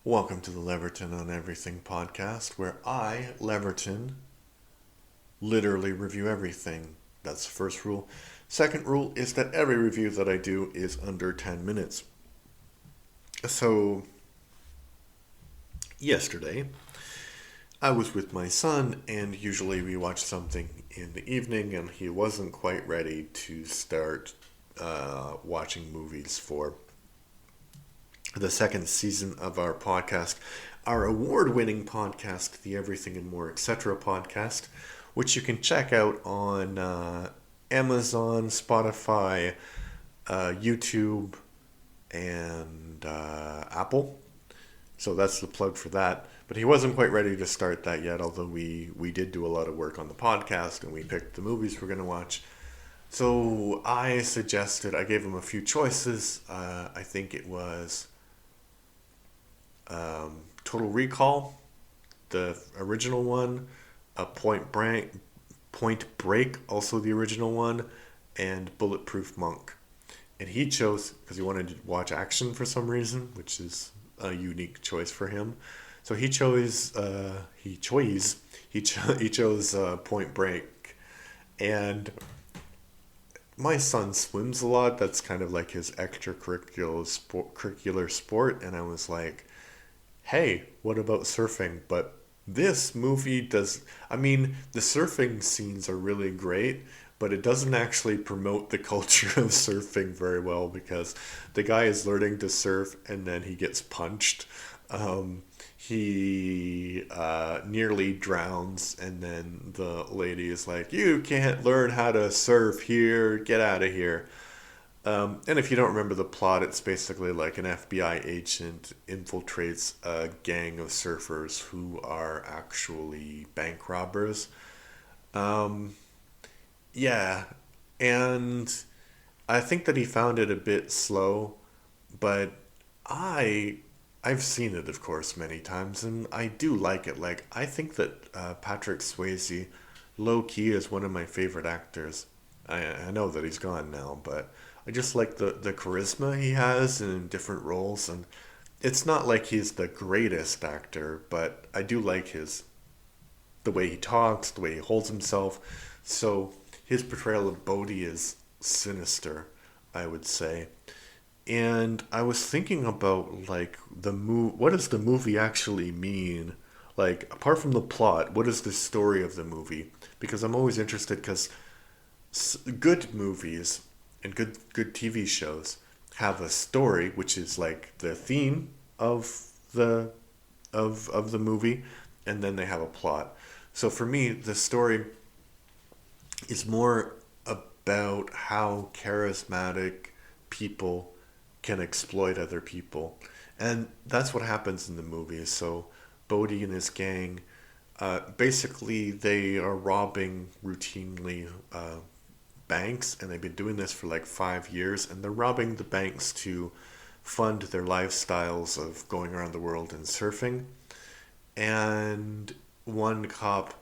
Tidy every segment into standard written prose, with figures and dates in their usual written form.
Welcome to the Leverton on Everything podcast, where I, Leverton, literally review everything. That's the first rule. Second rule is that every review that I do is under 10 minutes. So, yesterday, I was with my son, and usually we watch something in the evening, and he wasn't quite ready to start watching movies for the second season of our podcast, our award-winning podcast, the Everything and More Etc. podcast, which you can check out on Amazon, Spotify, YouTube, and Apple. So that's the plug for that. But he wasn't quite ready to start that yet, although we did do a lot of work on the podcast and we picked the movies we're going to watch. So I gave him a few choices. I think it was Total Recall, the original one, Point Break, also the original one, and Bulletproof Monk. And he chose, because he wanted to watch action for some reason, which is a unique choice for him. So he chose Point Break, and my son swims a lot. That's kind of like his extracurricular sport, and I was like, hey, what about surfing? But this movie does, I mean, the surfing scenes are really great, but it doesn't actually promote the culture of surfing very well because the guy is learning to surf and then he gets punched. He nearly drowns, and then the lady is like, "You can't learn how to surf here, get out of here." And if you don't remember the plot, it's basically like an FBI agent infiltrates a gang of surfers who are actually bank robbers. Um, yeah, and I think that he found it a bit slow, but I I've seen it, of course, many times, and I do like it. Like I think that Patrick Swayze, low key, is one of my favorite actors. I know that he's gone now, but I just like the charisma he has in different roles, and it's not like he's the greatest actor, but I do like his the way he talks, the way he holds himself. So his portrayal of Bodhi is sinister, I would say. And I was thinking about like what does the movie actually mean? Like apart from the plot, what is the story of the movie? Because I'm always interested because good movies and good TV shows have a story which is like the theme of the of the movie, and then they have a plot. So for me, the story is more about how charismatic people can exploit other people. And that's what happens in the movie. So Bodhi and his gang, basically they are robbing routinely banks, and they've been doing this for like 5 years, and they're robbing the banks to fund their lifestyles of going around the world and surfing. And one cop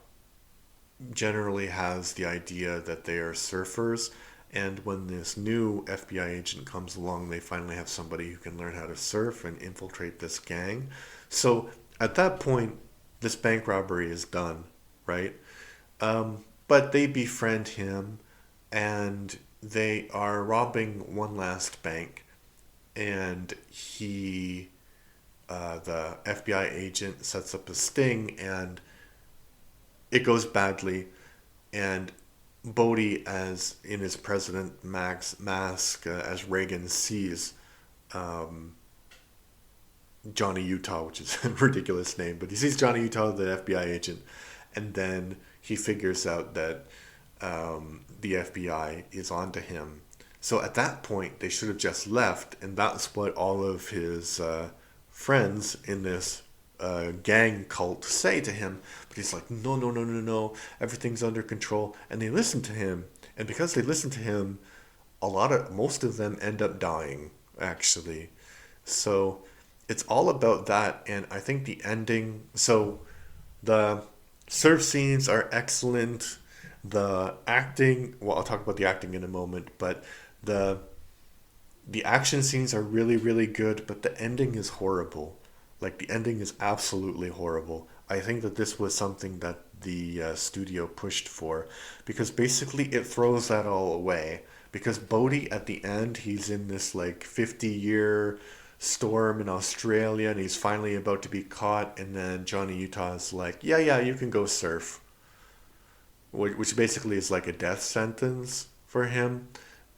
generally has the idea that they are surfers. And when this new FBI agent comes along, they finally have somebody who can learn how to surf and infiltrate this gang. So at that point, this bank robbery is done, right? But they befriend him, and they are robbing one last bank. And the FBI agent sets up a sting, and it goes badly, and Bodhi, as in his President Max mask, as Reagan sees um, Johnny Utah, which is a ridiculous name, but he sees Johnny Utah, the FBI agent, and then he figures out that the FBI is onto him. So at that point, they should have just left, and that's what all of his friends in this gang cult say to him. But he's like, no, no, no, no, no, everything's under control. And they listen to him, and because they listen to him, most of them end up dying, actually. So it's all about that, and I think the ending. So the surf scenes are excellent. The acting, well, I'll talk about the acting in a moment, but the the action scenes are really, really good, but the ending is horrible. Like the ending is absolutely horrible. I think that this was something that the studio pushed for because basically it throws that all away. Because Bodhi at the end, he's in this like 50-year storm in Australia and he's finally about to be caught, and then Johnny Utah is like, yeah, yeah, you can go surf, which basically is like a death sentence for him,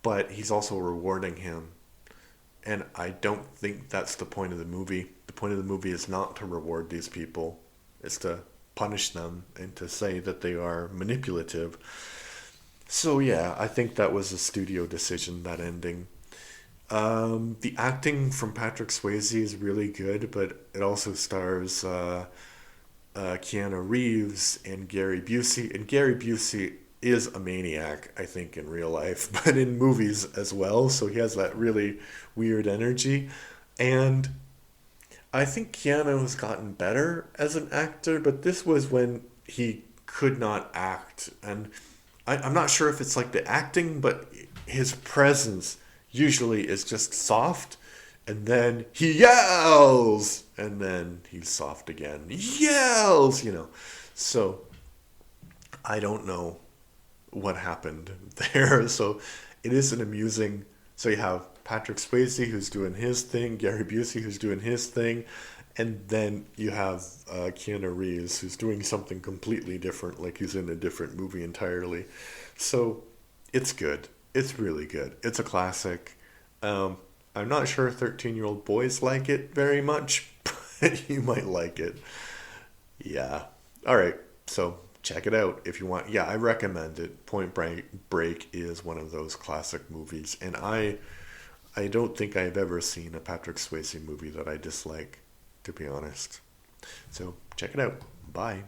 but he's also rewarding him. And I don't think that's the point of the movie. The point of the movie is not to reward these people, it's to punish them and to say that they are manipulative. So, yeah, I think that was a studio decision, that ending. The acting from Patrick Swayze is really good, but it also stars Keanu Reeves and Gary Busey. And Gary Busey is a maniac, I think, in real life, but in movies as well. So he has that really weird energy. And I think Keanu has gotten better as an actor, but this was when he could not act. And I'm not sure if it's like the acting, but his presence usually is just soft, and then he yells, and then he's soft again. He yells. So I don't know what happened there. So it is an amusing. So you have Patrick Swayze who's doing his thing, Gary Busey who's doing his thing, and then you have Keanu Reeves who's doing something completely different, like he's in a different movie entirely. So it's good. It's really good. It's a classic. Um, I'm not sure 13-year-old boys like it very much, but you might like it. Yeah. All right. So check it out if you want. Yeah, I recommend it. Point Break is one of those classic movies, and I don't think I've ever seen a Patrick Swayze movie that I dislike, to be honest. So check it out. Bye.